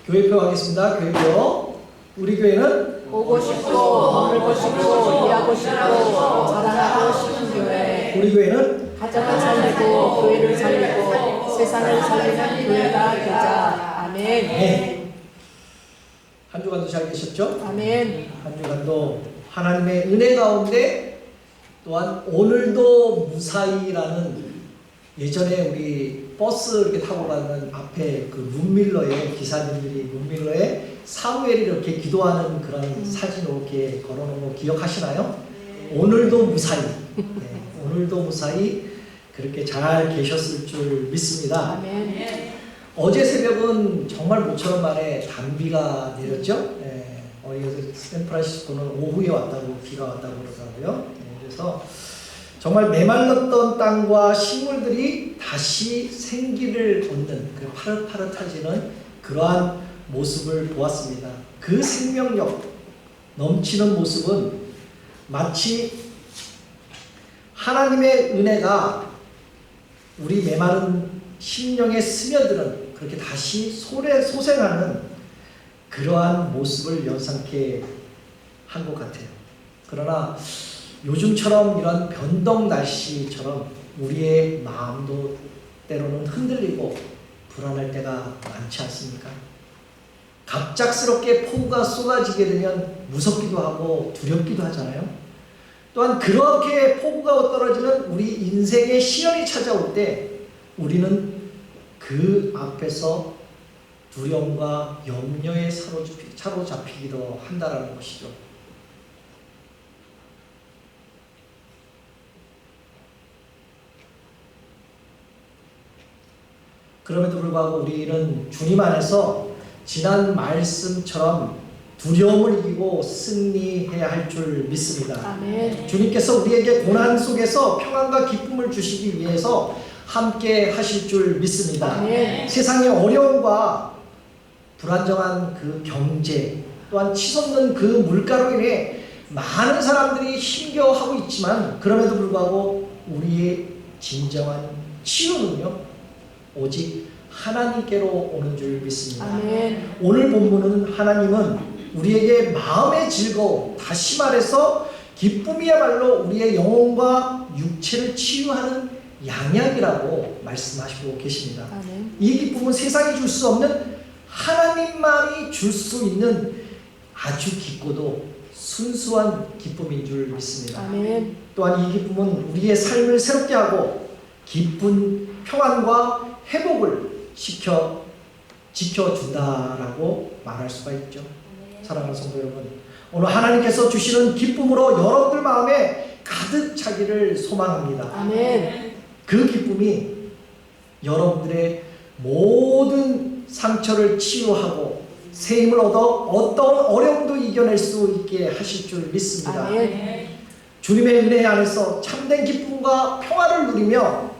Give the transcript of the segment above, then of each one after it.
교회표 하겠습니다. 교회표. 우리 교회는 보고 싶고 머물고 싶고 일하고 싶고 자랑하고 싶은 교회. 우리 교회는 가정을 살리고 교회를 살리고 세상을 살리는 교회가 되자. 아멘. 네. 한 주간도 잘 계셨죠? 아멘. 한 주간도 하나님의 은혜 가운데 또한 오늘도 무사히라는 예전에 우리 버스 이렇게 타고 가는 앞에 그 룸밀러에 기사님들이 룸밀러에 사무엘이 이렇게 기도하는 그런 사진 이렇게 걸어놓은 거 기억하시나요? 오늘도 무사히 오늘도 무사히 그렇게 잘 계셨을 줄 믿습니다. 아멘. 어제 새벽은 정말 모처럼 만에 단비가 내렸죠. 어디 샌프란시스코는 오후에 왔다고 비가 왔다고 그러더라고요. 그래서 정말 메말랐던 땅과 식물들이 다시 생기를 얻는 그 파릇파릇해지는 그러한 모습을 보았습니다. 그 생명력 넘치는 모습은 마치 하나님의 은혜가 우리 메마른 심령에 스며드는 그렇게 다시 소생하는 그러한 모습을 연상케 한 것 같아요. 그러나 요즘처럼 이런 변동 날씨처럼 우리의 마음도 때로는 흔들리고 불안할 때가 많지 않습니까? 갑작스럽게 폭우가 쏟아지게 되면 무섭기도 하고 두렵기도 하잖아요. 또한 그렇게 폭우가 떨어지는 우리 인생의 시련이 찾아올 때 우리는 그 앞에서 두려움과 염려에 사로잡히기도 한다는 것이죠. 그럼에도 불구하고 우리는 주님 안에서 지난 말씀처럼 두려움을 이기고 승리해야 할 줄 믿습니다. 아멘. 주님께서 우리에게 고난 속에서 평안과 기쁨을 주시기 위해서 함께 하실 줄 믿습니다. 아멘. 세상의 어려움과 불안정한 그 경제 또한 치솟는 그 물가로 인해 많은 사람들이 힘겨워하고 있지만 그럼에도 불구하고 우리의 진정한 치유는요 오직 하나님께로 오는 줄 믿습니다. 아멘. 오늘 본문은 하나님은 우리에게 마음의 즐거움, 다시 말해서 기쁨이야말로 우리의 영혼과 육체를 치유하는 양약이라고 말씀하시고 계십니다. 아멘. 이 기쁨은 세상이 줄 수 없는 하나님만이 줄 수 있는 아주 깊고도 순수한 기쁨인 줄 믿습니다. 아멘. 또한 이 기쁨은 우리의 삶을 새롭게 하고 기쁜 평안과 회복을 지켜준다라고 말할 수가 있죠. 사랑하는 성도 여러분, 오늘 하나님께서 주시는 기쁨으로 여러분들 마음에 가득 차기를 소망합니다. 아멘. 그 기쁨이 여러분들의 모든 상처를 치유하고 새 힘을 얻어 어떤 어려움도 이겨낼 수 있게 하실 줄 믿습니다. 아멘. 주님의 은혜 안에서 참된 기쁨과 평화를 누리며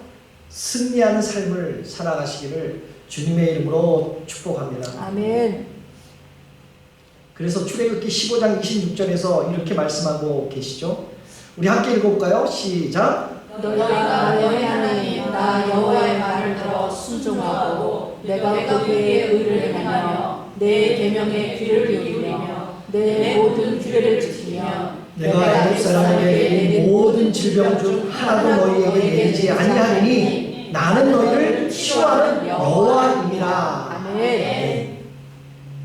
승리하는 삶을 살아가시기를 주님의 이름으로 축복합니다. 아멘. 그래서 출애굽기 15장 26절에서 이렇게 말씀하고 계시죠. 우리 함께 읽어볼까요? 시작. 너희가 너희 하나님 나 여호와의 말을 들어 순종하고 내가 그에게 의를 행하며 내 계명에 귀를 기울이며 내 모든 규례를 지키며 내가 애굽 사람에게 이 모든 질병 중 하나도 너희에게 내리지 아니하리니 나는 너희를 치유하는 여호와임이라. 아멘.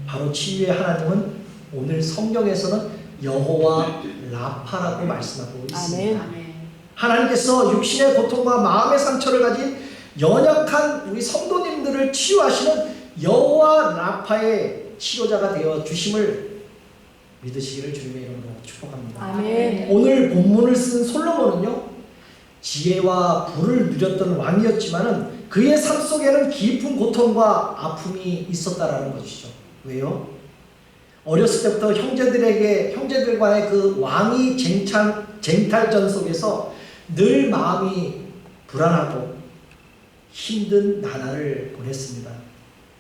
바로 치유의 하나님은 오늘 성경에서는 여호와 라파라고 말씀하고 있습니다. 아멘. 하나님께서 육신의 고통과 마음의 상처를 가진 연약한 우리 성도님들을 치유하시는 여호와 라파의 치료자가 되어 주심을 믿으시기를 주님의 이름으로 축복합니다. 아멘. 오늘 본문을 쓴 솔로몬은요 지혜와 부를 누렸던 왕이었지만은 그의 삶 속에는 깊은 고통과 아픔이 있었다라는 것이죠. 왜요? 어렸을 때부터 형제들과의 그 왕위 쟁탈전 속에서 늘 마음이 불안하고 힘든 나날을 보냈습니다.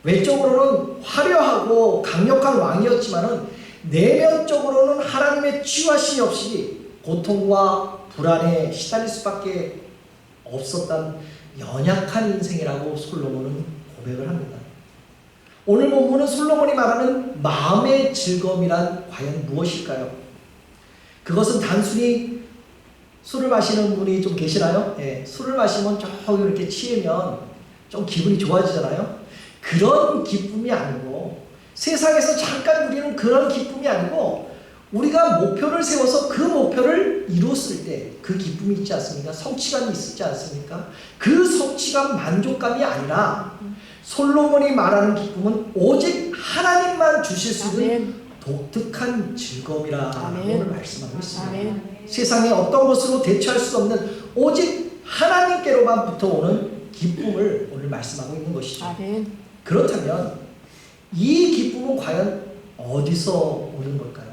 외적으로는 화려하고 강력한 왕이었지만은 내면적으로는 하나님의 치유하심이 없이 고통과 불안에 시달릴 수밖에 없었던 연약한 인생이라고 솔로몬은 고백을 합니다. 오늘 본문은 솔로몬이 말하는 마음의 즐거움이란 과연 무엇일까요? 그것은 단순히 술을 마시는 분이 좀 계시나요? 예, 술을 마시면 조금 이렇게 취하면 좀 기분이 좋아지잖아요. 그런 기쁨이 아니고, 세상에서 잠깐 누리는 그런 기쁨이 아니고, 우리가 목표를 세워서 그 목표를 이루었을 때 그 기쁨이 있지 않습니까? 성취감이 있지 않습니까? 그 성취감, 만족감이 아니라 솔로몬이 말하는 기쁨은 오직 하나님만 주실 수 있는 아멘. 독특한 즐거움이라고 아멘. 오늘 말씀하고 있습니다. 아멘. 세상에 어떤 것으로 대체할 수 없는 오직 하나님께로만 붙어오는 기쁨을 오늘 말씀하고 있는 것이죠. 아멘. 그렇다면 이 기쁨은 과연 어디서 오는 걸까요?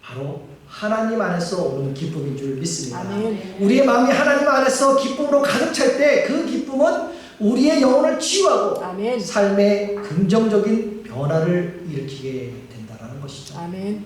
바로 하나님 안에서 오는 기쁨인 줄 믿습니다. 아멘. 우리의 마음이 하나님 안에서 기쁨으로 가득 찰 때 그 기쁨은 우리의 영혼을 치유하고 아멘. 삶의 긍정적인 변화를 일으키게 된다는 것이죠. 아멘.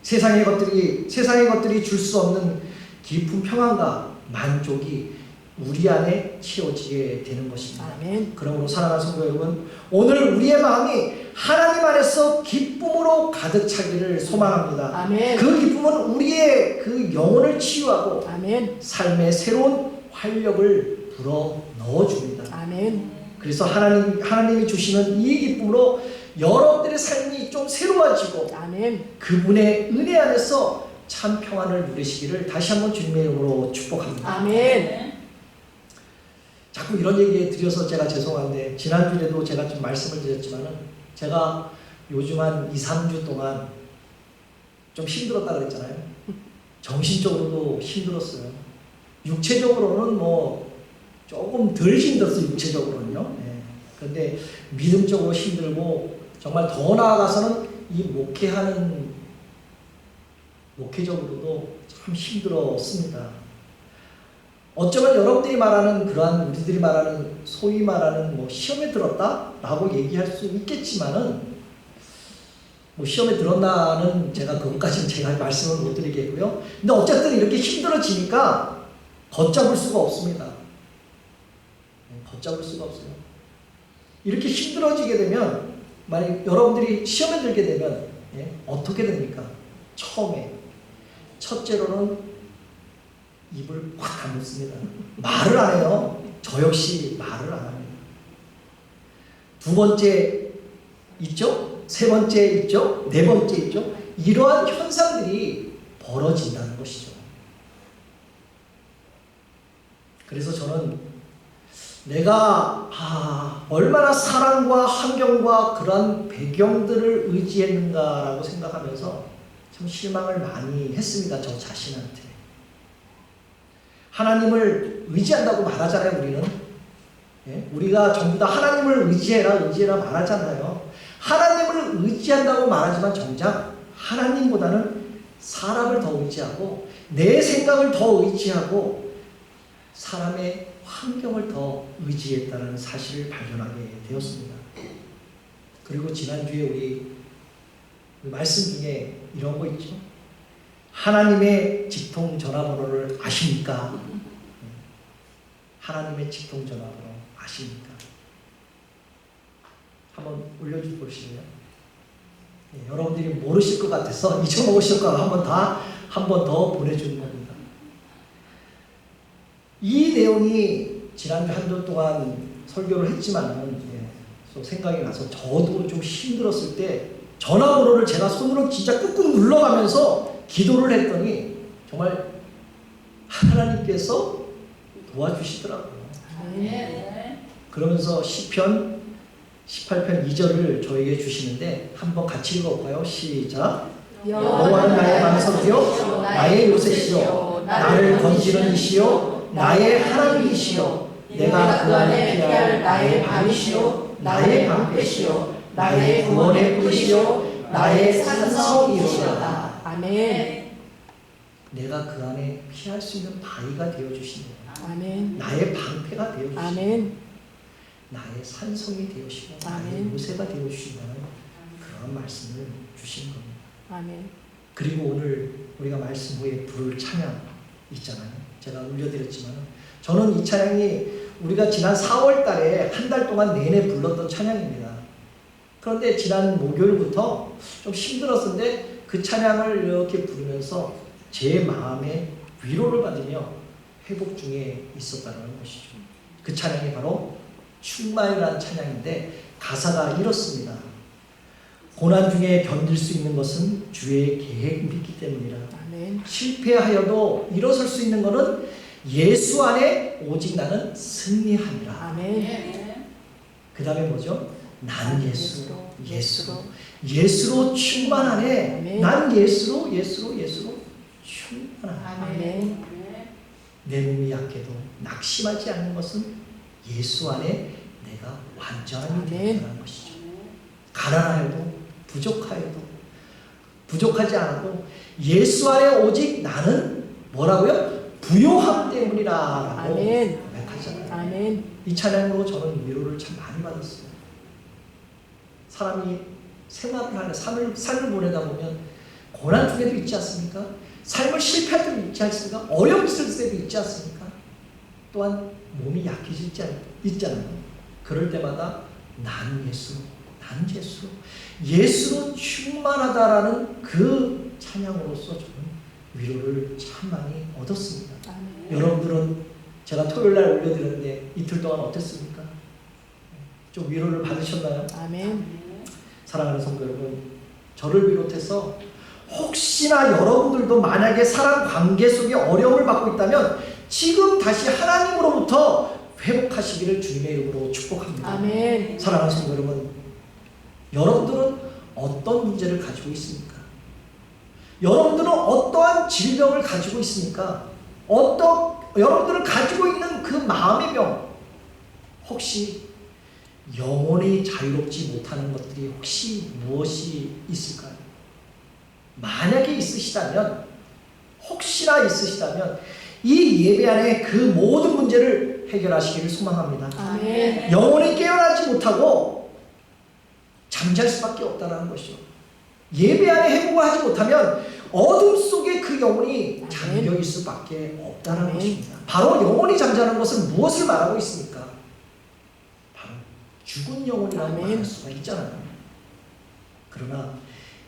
세상의 것들이 줄 수 없는 깊은 평안과 만족이 우리 안에 채워지게 되는 것입니다. 아멘. 그러므로 사랑하는 성도 여러분, 오늘 우리의 마음이 하나님 안에서 기쁨으로 가득 차기를 소망합니다. 아멘. 그 기쁨은 우리의 그 영혼을 치유하고 아멘. 삶의 새로운 활력을 불어 넣어줍니다. 아멘. 그래서 하나님이 주시는 이 기쁨으로 여러분들의 삶이 좀 새로워지고 아멘. 그분의 은혜 안에서 참 평안을 누리시기를 다시 한번 주님의 이름으로 축복합니다. 아멘. 자꾸 이런 얘기에 드려서 제가 죄송한데, 지난주에도 제가 좀 말씀을 드렸지만은 제가 요즘 한 2, 3주 동안 좀 힘들었다 그랬잖아요. 정신적으로도 힘들었어요. 육체적으로는 뭐 조금 덜 힘들었어요. 육체적으로는요. 네. 그런데 믿음적으로 힘들고, 정말 더 나아가서는 이 목회적으로도 참 힘들었습니다. 어쩌면 여러분들이 말하는 그러한, 우리들이 말하는 소위 말하는 뭐 시험에 들었다? 라고 얘기할 수 있겠지만은, 뭐 시험에 들었나는 제가 그것까지는 제가 말씀을 못 드리겠고요. 근데 어쨌든 이렇게 힘들어지니까 걷잡을 수가 없습니다. 걷잡을 수가 없어요. 이렇게 힘들어지게 되면, 만약 여러분들이 시험에 들게 되면 어떻게 됩니까? 처음에 첫째로는 입을 확 다물습니다. 말을 안 해요. 저 역시 말을 안 합니다. 두 번째 있죠? 세 번째 있죠? 네 번째 있죠? 이러한 현상들이 벌어진다는 것이죠. 그래서 저는 내가 얼마나 사랑과 환경과 그런 배경들을 의지했는가라고 생각하면서 참 실망을 많이 했습니다. 저 자신한테. 하나님을 의지한다고 말하잖아요. 우리는 우리가 전부 다 하나님을 의지해라 말하잖아요. 하나님을 의지한다고 말하지만 정작 하나님보다는 사람을 더 의지하고 내 생각을 더 의지하고 사람의 환경을 더 의지했다는 사실을 발견하게 되었습니다. 그리고 지난주에 우리 말씀 중에 이런 거 있죠. 하나님의 직통 전화번호를 아십니까? 하나님의 직통 전화번호 아십니까? 한번 올려주실래요? 여러분들이 모르실 것 같아서 잊어먹으실까 한 번 더 보내주는 겁니다. 이 내용이 지난주 한 주 동안 설교를 했지만은 생각이 나서 저도 좀 힘들었을 때 전화번호를 제가 손으로 진짜 꾹꾹 눌러가면서 기도를 했더니 정말 하나님께서 도와주시더라고요. 그러면서 시편 18편 2절을 저에게 주시는데 한번 같이 읽어볼까요? 시작. 여호와는 나의 방석이요 나의 요새시요 나를 건지는 이시요 나의 하나님이시요 내가 그 안에 피할 나의 밤이시요 나의 방패시요 나의 구원의 뿌리시요 나의 산성이시로다. 아멘. 내가 그 안에 피할 수 있는 바위가 되어주시네요. 아멘. 나의 방패가 되어주시고 아멘. 나의 산성이 되어주시고 나의 아멘. 요새가 되어주신다는 그런 말씀을 주신 겁니다. 아멘. 그리고 오늘 우리가 말씀 후에 부를 찬양 있잖아요. 제가 올려드렸지만 저는 이 찬양이 우리가 지난 4월 달에 한 달 동안 내내 불렀던 찬양입니다. 그런데 지난 목요일부터 좀 힘들었는데 그 찬양을 이렇게 부르면서 제 마음에 위로를 받으며 회복 중에 있었다는 것이죠. 그 찬양이 바로 충만이라는 찬양인데 가사가 이렇습니다. 고난 중에 견딜 수 있는 것은 주의 계획이기 때문이라. 아멘. 실패하여도 일어설 수 있는 것은 예수 안에 오직 나는 승리함이라. 아멘. 그 다음에 뭐죠? 나는 예수로 충만하네. 아멘. 나는 예수로 충만하네. 아멘. 내 몸이 약해도 낙심하지 않는 것은 예수 안에 내가 완전함이 되었다는 것이죠. 가난하여도 부족하지 않아도 예수 안에 오직 나는 뭐라고요? 부요함 때문이라라고 고백하잖아요. 아멘. 이 찬양으로 저는 위로를 참 많이 받았어요. 사람이 생활을 하는 삶을 보내다 보면 고난 중에도 있지 않습니까? 삶을 실패할 때도 있지 않습니까? 어려움 있을 때도 있지 않습니까? 또한 몸이 약해질 때 있잖아요. 그럴 때마다 나는 예수로 충만하다라는 그 찬양으로서 저는 위로를 참 많이 얻었습니다. 아멘. 여러분들은 제가 토요일날 올려드렸는데 이틀 동안 어땠습니까? 좀 위로를 받으셨나요? 아멘. 사랑하는 성도 여러분, 저를 비롯해서 혹시나 여러분들도 만약에 사람 관계 속에 어려움을 받고 있다면 지금 다시 하나님으로부터 회복하시기를 주님의 이름으로 축복합니다. 아멘. 사랑하는 성도 여러분, 여러분들은 어떤 문제를 가지고 있습니까? 여러분들은 어떠한 질병을 가지고 있습니까? 여러분들은 가지고 있는 그 마음의 병, 혹시 영원히 자유롭지 못하는 것들이 혹시 무엇이 있을까요? 만약에 혹시나 있으시다면 이 예배 안에 그 모든 문제를 해결하시기를 소망합니다. 아멘. 영원히 깨어나지 못하고 잠잘 수밖에 없다는 것이죠. 예배 안에 회복을 하지 못하면 어둠 속에 그 영혼이 잠겨 있을 수밖에 없다는 것입니다. 바로 영혼이 잠자는 것은 무엇을 말하고 있습니까? 바로 죽은 영혼이라고 말할 수가 있잖아요. 그러나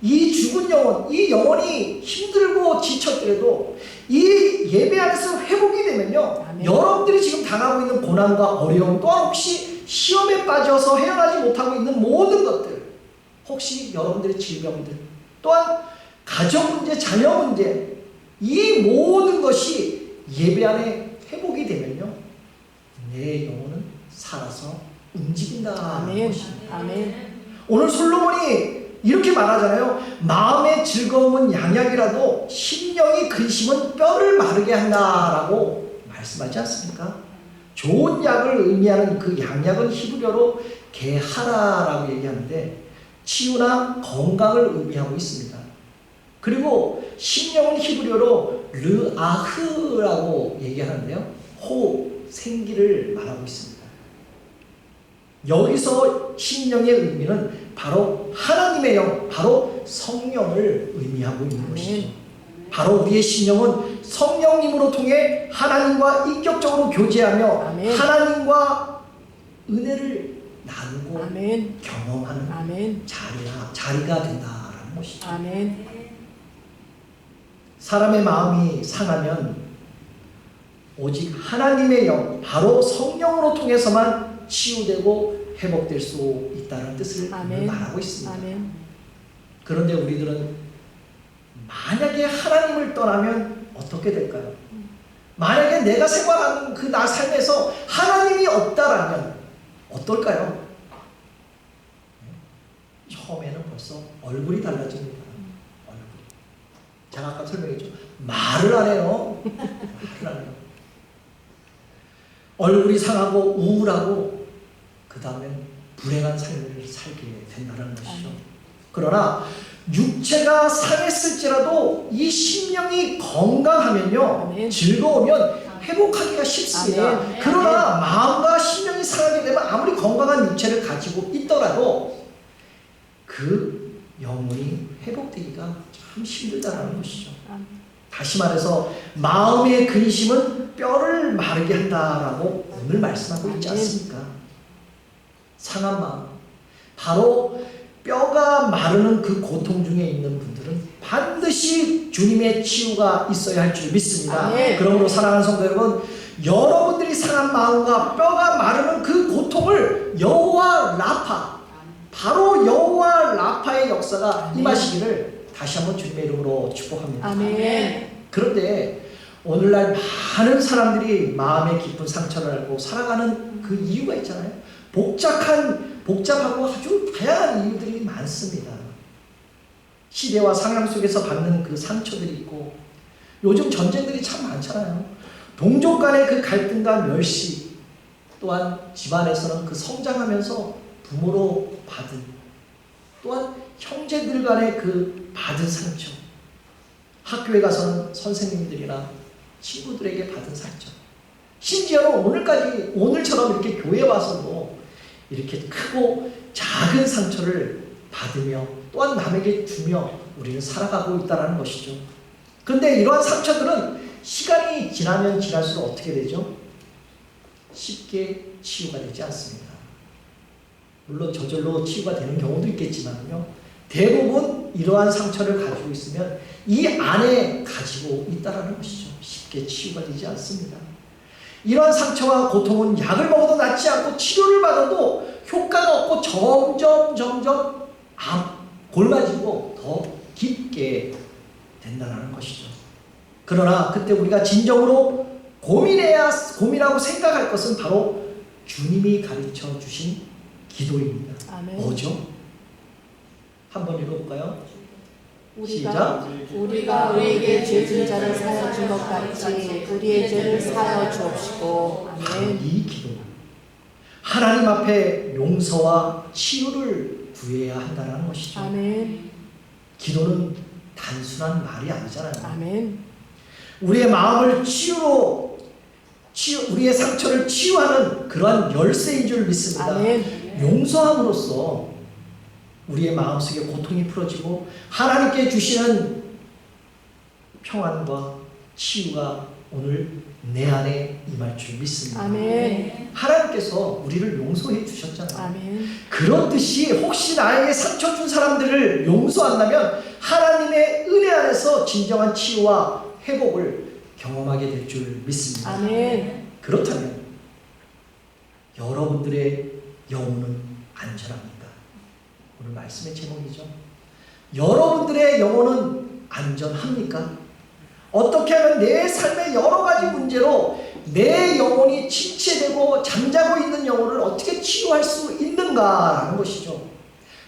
이 죽은 영혼, 이 영혼이 힘들고 지쳤더라도 이 예배 안에서 회복이 되면요, 아멘. 여러분들이 지금 당하고 있는 고난과 어려움, 또한 혹시 시험에 빠져서 헤어나지 못하고 있는 모든 것들, 혹시 여러분들의 질병들, 또한 가정 문제, 자녀 문제, 이 모든 것이 예배 안에 회복이 되면요, 내 영혼은 살아서 움직인다는 아멘. 것입니다. 아멘. 오늘 솔로몬이 이렇게 말하잖아요. 마음의 즐거움은 양약이라도 심령이 근심은 뼈를 마르게 한다라고 말씀하지 않습니까? 좋은 약을 의미하는 그 양약은 히브리어로 게하라라고 얘기하는데 치유나 건강을 의미하고 있습니다. 그리고 심령은 히브리어로 르아흐라고 얘기하는데요, 생기를 말하고 있습니다. 여기서 심령의 의미는 바로 하나님의 영, 바로 성령을 의미하고 있는 것이죠. 바로 우리의 심령은 성령님으로 통해 하나님과 인격적으로 교제하며 아멘. 하나님과 은혜를 나누고 아멘. 경험하는 아멘. 자리가 된다라는 것이죠. 아멘. 사람의 마음이 상하면 오직 하나님의 영, 바로 성령으로 통해서만 치유되고 회복될 수 있다는 뜻을 아멘. 말하고 있습니다. 아멘. 그런데 우리들은 만약에 하나님을 떠나면 어떻게 될까요? 만약에 내가 생활하는 그 나 삶에서 하나님이 없다라면 어떨까요? 처음에는 벌써 얼굴이 달라집니다. 얼굴이. 제가 아까 설명했죠. 말을 안 해요. 말을 안 해요. 얼굴이 상하고 우울하고 그 다음엔 불행한 삶을 살게 된다는 것이죠. 그러나 육체가 상했을지라도 이 심령이 건강하면요, 아멘. 즐거우면 회복하기가 쉽습니다. 아멘. 그러나 마음과 심령이 상하게 되면 아무리 건강한 육체를 가지고 있더라도 그 영혼이 회복되기가 참 힘들다는 것이죠. 아멘. 다시 말해서 마음의 근심은 뼈를 마르게 한다라고 오늘 말씀하고 있지 아멘. 않습니까? 상한 마음. 바로 뼈가 마르는 그 고통 중에 있는 분들은 반드시 주님의 치유가 있어야 할 줄 믿습니다. 아멘. 그러므로 사랑하는 성도 여러분, 여러분들이 상한 마음과 뼈가 마르는 그 고통을 여호와 라파, 바로 여호와 라파의 역사가 아멘. 임하시기를 다시 한번 주님의 이름으로 축복합니다. 아멘. 그런데 오늘날 많은 사람들이 마음의 깊은 상처를 앓고 살아가는 그 이유가 있잖아요. 복잡하고 아주 다양한 이유들이 많습니다. 시대와 상황 속에서 받는 그 상처들이 있고, 요즘 전쟁들이 참 많잖아요. 동족 간의 그 갈등과 멸시, 또한 집안에서는 그 성장하면서 부모로 받은, 또한 형제들 간의 그 받은 상처, 학교에 가서는 선생님들이나 친구들에게 받은 상처, 심지어는 오늘처럼 이렇게 교회 와서도 이렇게 크고 작은 상처를 받으며 또한 남에게 주며 우리는 살아가고 있다는 것이죠. 그런데 이러한 상처들은 시간이 지나면 지날수록 어떻게 되죠? 쉽게 치유가 되지 않습니다. 물론 저절로 치유가 되는 경우도 있겠지만요, 대부분 이러한 상처를 가지고 있으면 이 안에 가지고 있다는 것이죠. 쉽게 치유가 되지 않습니다. 이러한 상처와 고통은 약을 먹어도 낫지 않고 치료를 받아도 효과가 없고 점점 골마지고 더 깊게 된다는 것이죠. 그러나 그때 우리가 진정으로 고민하고 생각할 것은 바로 주님이 가르쳐 주신 기도입니다. 아멘. 뭐죠? 한번 읽어볼까요? 우리가 우리에게 죄진 자를 사하여 준 것 같이 우리의 죄를 사하여 주옵시고. 아멘. 이 기도, 하나님 앞에 용서와 치유를 구해야 한다는 것이죠. 아멘. 기도는 단순한 말이 아니잖아요. 아멘. 우리의 마음을 우리의 상처를 치유하는 그러한 열쇠인 줄 믿습니다. 아멘. 용서함으로써 우리의 마음속에 고통이 풀어지고 하나님께 주시는 평안과 치유가 오늘 내 안에 임할 줄 믿습니다. 아멘. 하나님께서 우리를 용서해 주셨잖아요. 아멘. 그렇듯이 혹시 나에게 상처 준 사람들을 용서한다면 하나님의 은혜 안에서 진정한 치유와 회복을 경험하게 될 줄 믿습니다. 아멘. 그렇다면 여러분들의 영혼은 안전합니다. 오늘 말씀의 제목이죠. 여러분들의 영혼은 안전합니까? 어떻게 하면 내 삶의 여러 가지 문제로 내 영혼이 침체되고 잠자고 있는 영혼을 어떻게 치유할 수 있는가라는 것이죠.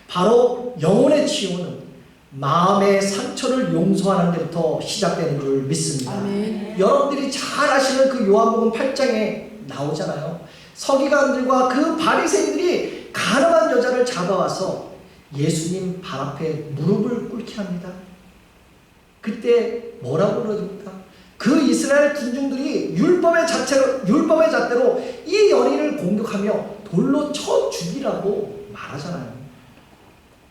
바로 영혼의 치유는 마음의 상처를 용서하는 데부터 시작되는 줄 믿습니다. 아멘. 여러분들이 잘 아시는 그 요한복음 8장에 나오잖아요. 서기관들과 그 바리새인들이 가늠한 여자를 잡아와서 예수님 발 앞에 무릎을 꿇게 합니다. 그때 뭐라고 그러십니까? 그 이스라엘 군중들이 율법의 잣대로 이 여인을 공격하며 돌로 쳐 죽이라고 말하잖아요.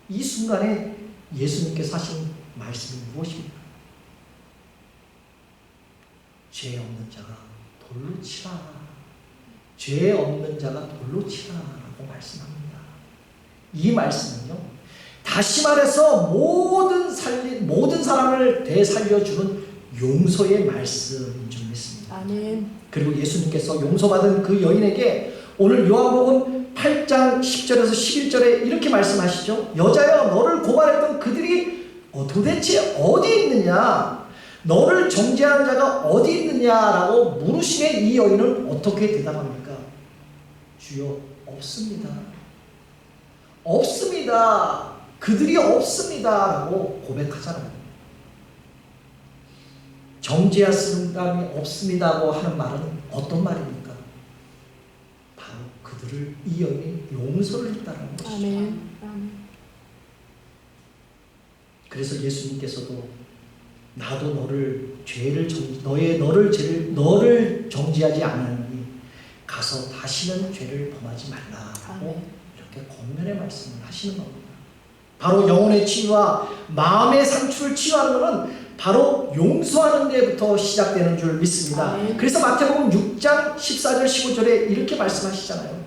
이 순간에 예수님께서 하신 말씀이 무엇입니까? 죄 없는 자가 돌로 치라. 죄 없는 자가 돌로 치라라고 말씀합니다. 이 말씀은요, 다시 말해서 모든 사람을 되살려주는 용서의 말씀인 줄 믿습니다. 아멘. 그리고 예수님께서 용서받은 그 여인에게 오늘 요한복음 8장 10절에서 11절에 이렇게 말씀하시죠. 여자여, 너를 고발했던 그들이 도대체 어디 있느냐? 너를 정죄한 자가 어디 있느냐라고 물으시에 이 여인은 어떻게 대답합니까? 주여, 없습니다. 없습니다. 그들이 없습니다. 라고 고백하잖아요. 정죄할 사람이 없습니다고 하는 말은 어떤 말입니까? 바로 그들을 이 여인이 용서를 했다는 것이죠. 아멘. 아멘. 그래서 예수님께서도 나도 너를 정죄하지 않았니 가서 다시는 죄를 범하지 말라고 아멘. 이렇게 권면의 말씀을 하시는 겁니다. 바로 영혼의 치유와 마음의 상처를 치유하는 것은 바로 용서하는 데부터 시작되는 줄 믿습니다. 아멘. 그래서 마태복음 6장 14절 15절에 이렇게 말씀하시잖아요.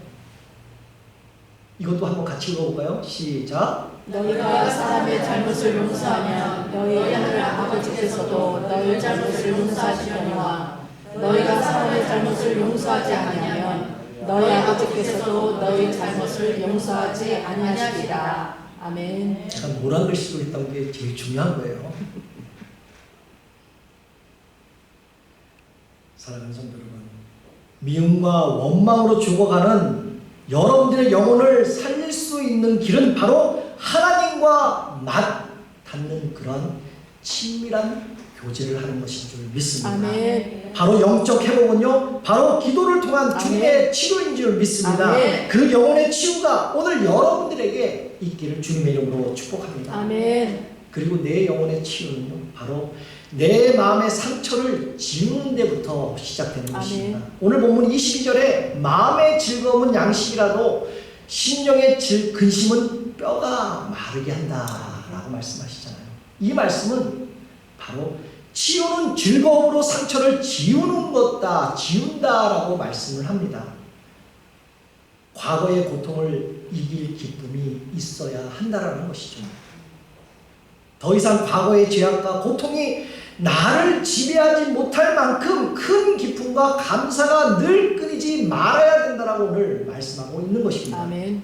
이것도 한번 같이 읽어볼까요? 시작. 너희가 사람의 잘못을 용서하면 너희 하늘 아버지께서도 너희 잘못을 용서하시려니와 너희가 사람의 잘못을 용서하지 아니하면 너희 아버지께서도 너희 잘못을 용서하지 아니하시리라. 아멘. 제가 노란 글씨로 했던 게 제일 중요한 거예요. 사랑하는 성도 여러분, 미움과 원망으로 죽어가는 여러분들의 영혼을 살릴 수 있는 길은 바로 하나님과 맞닿는 그런 친밀한 교제를 하는 것인 줄 믿습니다. 아멘. 바로 영적 회복은요, 바로 기도를 통한 아멘. 주님의 치료인 줄 믿습니다. 아멘. 그 영혼의 치유가 오늘 여러분들에게 있기를 주님의 이름으로 축복합니다. 아멘. 그리고 내 영혼의 치유는요, 바로 내 마음의 상처를 지우는 데부터 시작되는 아멘. 것입니다. 오늘 본문 22절에 마음의 즐거움은 양식이라도 심령의 근심은 뼈가 마르게 한다라고 말씀하시잖아요. 이 말씀은 바로 치유는 즐거움으로 상처를 지우는 것다, 지운다라고 말씀을 합니다. 과거의 고통을 이길 기쁨이 있어야 한다라는 것이죠. 더 이상 과거의 죄악과 고통이 나를 지배하지 못할 만큼 큰 기쁨과 감사가 늘 끊이지 말아야 된다라고 오늘 말씀하고 있는 것입니다. 아멘.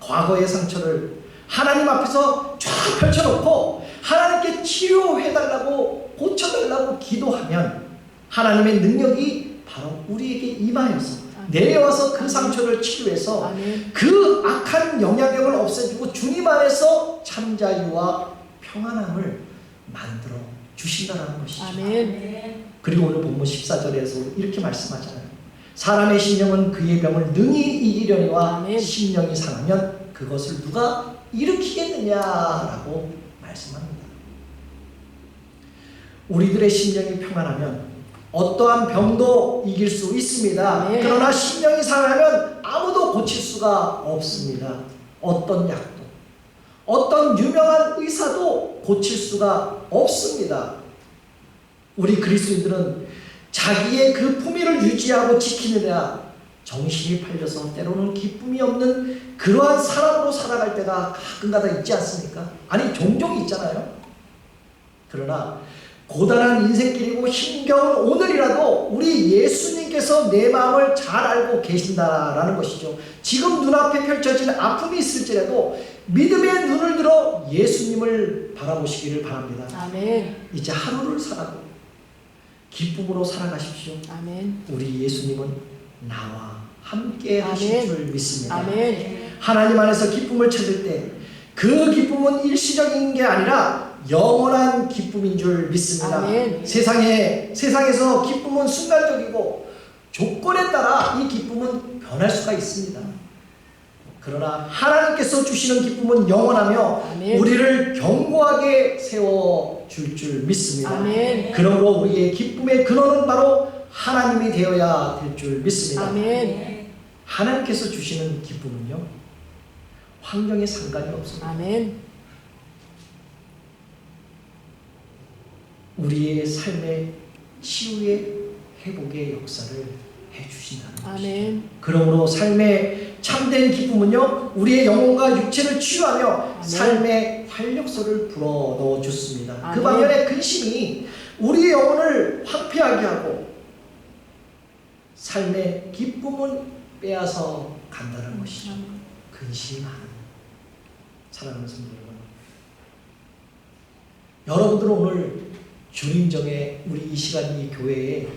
과거의 상처를 하나님 앞에서 쫙 펼쳐놓고 하나님께 치료해달라고 고쳐달라고 기도하면 하나님의 능력이 바로 우리에게 임하여서 내려와서 그 상처를 치료해서 아멘. 그 악한 영향력을 없애주고 주님 안에서 참 자유와 평안함을 만들어 주신다는 것이죠. 아멘. 그리고 오늘 본문 14절에서 이렇게 말씀하잖아요. 사람의 심령은 그의 병을 능히 이기려니와 아멘. 심령이 상하면 그것을 누가 일으키겠느냐라고 말씀합니다. 우리들의 심령이 평안하면 어떠한 병도 이길 수 있습니다. 아멘. 그러나 심령이 상하면 아무도 고칠 수가 없습니다. 어떤 약도 어떤 유명한 의사도 고칠 수가 없습니다. 우리 그리스도인들은 자기의 그 품위를 유지하고 지키느라 정신이 팔려서 때로는 기쁨이 없는 그러한 사람으로 살아갈 때가 가끔가다 있지 않습니까? 아니 종종 있잖아요. 그러나 고단한 인생길이고 힘겨운 오늘이라도 우리 예수님께서 내 마음을 잘 알고 계신다라는 것이죠. 지금 눈앞에 펼쳐진 아픔이 있을지라도 믿음의 눈을 들어 예수님을 바라보시기를 바랍니다. 아멘. 이제 하루를 살아도 기쁨으로 살아가십시오. 아멘. 우리 예수님은 나와 함께 하실 아멘. 줄 믿습니다. 아멘. 하나님 안에서 기쁨을 찾을 때 그 기쁨은 일시적인 게 아니라 영원한 기쁨인 줄 믿습니다. 아멘. 세상에서 기쁨은 순간적이고 조건에 따라 이 기쁨은 변할 수가 있습니다. 그러나 하나님께서 주시는 기쁨은 영원하며 아멘. 우리를 견고하게 세워줄 줄 믿습니다. 아멘. 그러므로 우리의 기쁨의 근원은 바로 하나님이 되어야 될 줄 믿습니다. 아멘. 하나님께서 주시는 기쁨은요, 환경에 상관이 없습니다. 아멘. 우리의 삶의 치유의 회복의 역사를 해주신다는 것입니다. 아멘. 그러므로 삶의 참된 기쁨은요, 우리의 영혼과 육체를 치유하며 아멘. 삶의 활력소를 불어넣어 줬습니다. 그 아멘. 반면에 근심이 우리의 영혼을 황폐하게 하고 삶의 기쁨은 빼앗아 간다는 것이죠. 근심이 많은 사랑하는 성도 여러분, 여러분들은 오늘 주님정에 우리 이 시간 이 교회에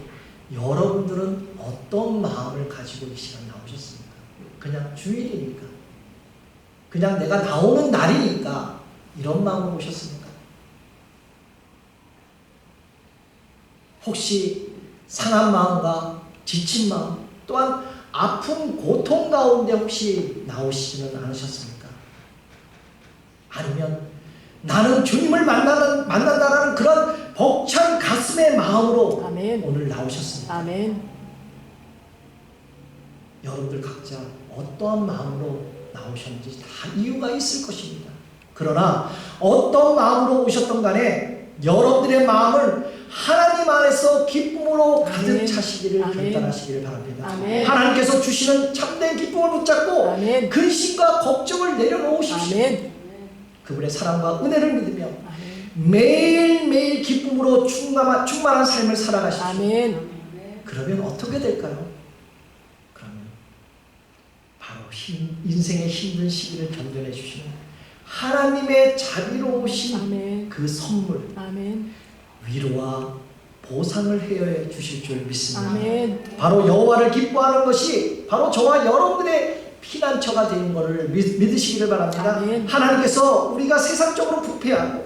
여러분들은 어떤 마음을 가지고 이 시간 나오셨습니까? 그냥 주일이니까, 그냥 내가 나오는 날이니까 이런 마음으로 오셨습니까? 혹시 상한 마음과 지친 마음, 또한 아픔, 고통 가운데 혹시 나오시지는 않으셨습니까? 아니면 나는 주님을 만난다라는 그런 벅찬 가슴의 마음으로 아멘. 오늘 나오셨습니다. 아멘. 여러분들 각자 어떠한 마음으로 나오셨는지 다 이유가 있을 것입니다. 그러나 어떤 마음으로 오셨던 간에 여러분들의 마음을 하나님 안에서 기쁨으로 가득 아멘. 차시기를 아멘. 결단하시기를 바랍니다. 아멘. 하나님께서 주시는 참된 기쁨을 붙잡고 아멘. 근심과 걱정을 내려놓으십시오. 아멘. 그분의 사랑과 은혜를 믿으며 아멘. 매일매일 기쁨으로 충만한 삶을 살아가십시오. 아멘. 그러면 어떻게 될까요? 그러면 바로 인생의 힘든 시기를 견뎌내 주시는 하나님의 자비로우신 아멘. 그 선물, 아멘. 위로와 보상을 헤어해 주실 줄 믿습니다. 아멘. 바로 여호와를 기뻐하는 것이 바로 저와 여러분들의 피난처가 되는 것을 믿으시기를 바랍니다. 아멘. 하나님께서 우리가 세상적으로 부패하고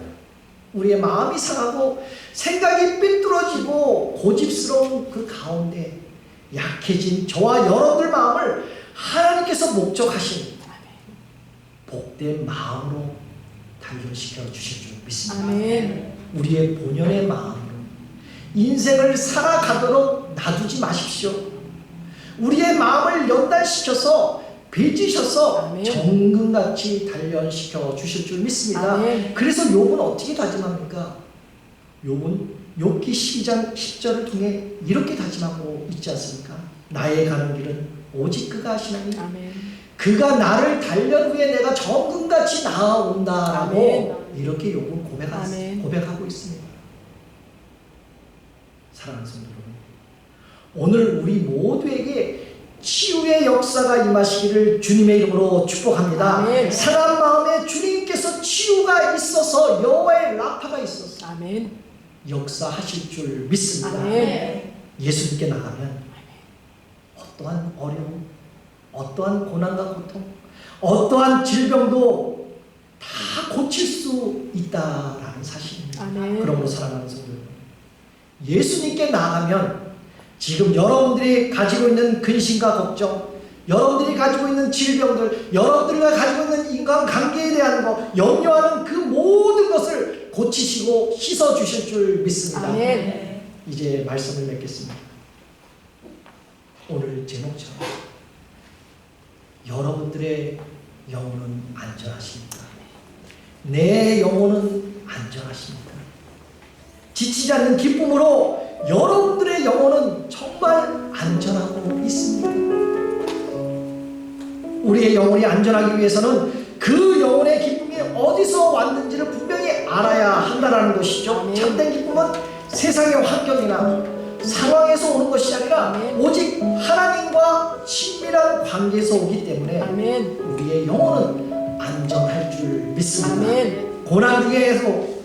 우리의 마음이 상하고 생각이 삐뚤어지고 고집스러운 그 가운데 약해진 저와 여러분들 마음을 하나님께서 목적하신 복된 마음으로 단련시켜 주실 줄 믿습니다. 아멘. 우리의 본연의 마음으로 인생을 살아가도록 놔두지 마십시오. 우리의 마음을 연단시켜서 빚으셔서 아멘. 정금같이 단련시켜 주실 줄 믿습니다. 아멘. 그래서 욥은 어떻게 다짐합니까? 욥은 욥기 12장 10절을 통해 이렇게 다짐하고 있지 않습니까? 나의 가는 길은 오직 그가 하시나니 아멘. 그가 나를 단련 후에 내가 정금같이 나아온다라고 아멘. 이렇게 욥은 아멘. 고백하고 있습니다. 사랑하는 성도 여러분, 오늘 우리 모두에게 치유의 역사가 임하시기를 주님의 이름으로 축복합니다. 아멘. 상한 마음에 주님께서 치유가 있어서 여호와의 라파가 있어서 아멘. 역사하실 줄 믿습니다. 아멘. 예수님께 나가면 어떠한 어려움, 어떠한 고난과 고통, 어떠한 질병도 다 고칠 수 있다라는 사실입니다. 아멘. 그러므로 사랑하는 성도 여러분, 예수님께 나아가면 지금 여러분들이 가지고 있는 근심과 걱정, 여러분들이 가지고 있는 질병들, 여러분들과 가지고 있는 인간관계에 대한 것, 염려하는 그 모든 것을 고치시고 씻어주실 줄 믿습니다. 아멘. 이제 말씀을 맺겠습니다. 오늘 제목처럼 여러분들의 영혼은 안전하십니다. 내 영혼은 안전하십니다. 지치지 않는 기쁨으로 여러분들의 영혼은 정말 안전하고 있습니다. 우리의 영혼이 안전하기 위해서는 그 영혼의 기쁨이 어디서 왔는지를 분명히 알아야 한다는 것이죠. 아멘. 참된 기쁨은 세상의 환경이나 상황에서 오는 것이 아니라 아멘. 오직 하나님과 친밀한 관계에서 오기 때문에 아멘. 우리의 영혼은 안전할 줄 믿습니다. 아멘. 고난 중에서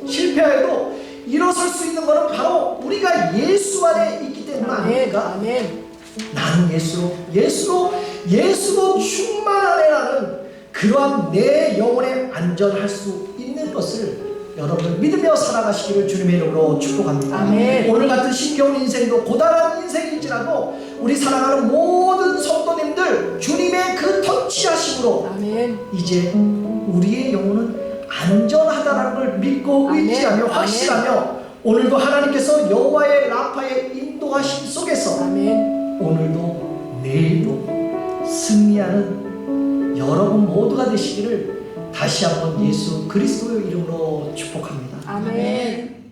실패해도 일어설 수 있는 것은 바로 우리가 예수 안에 있기 때문 아멘. 아닙니까? 아멘. 나는 예수로 충만하네라는 그러한 내 영혼에 안전할 수 있는 것을 여러분 믿으며 살아가시기를 주님의 이름으로 축복합니다. 아멘. 오늘 같은 신겨운 인생도 고단한 인생일지라도 우리 사랑하는 모든 성도님들 주님의 그 터치하심으로 아멘. 이제 우리의 영혼은 안전하다는 걸 믿고 아멘. 의지하며 확신하며 오늘도 하나님께서 여호와의 라파의 인도하심 속에서 아멘. 오늘도 내일도 승리하는 여러분 모두가 되시기를 다시 한번 예수 그리스도의 이름으로 축복합니다. 아멘.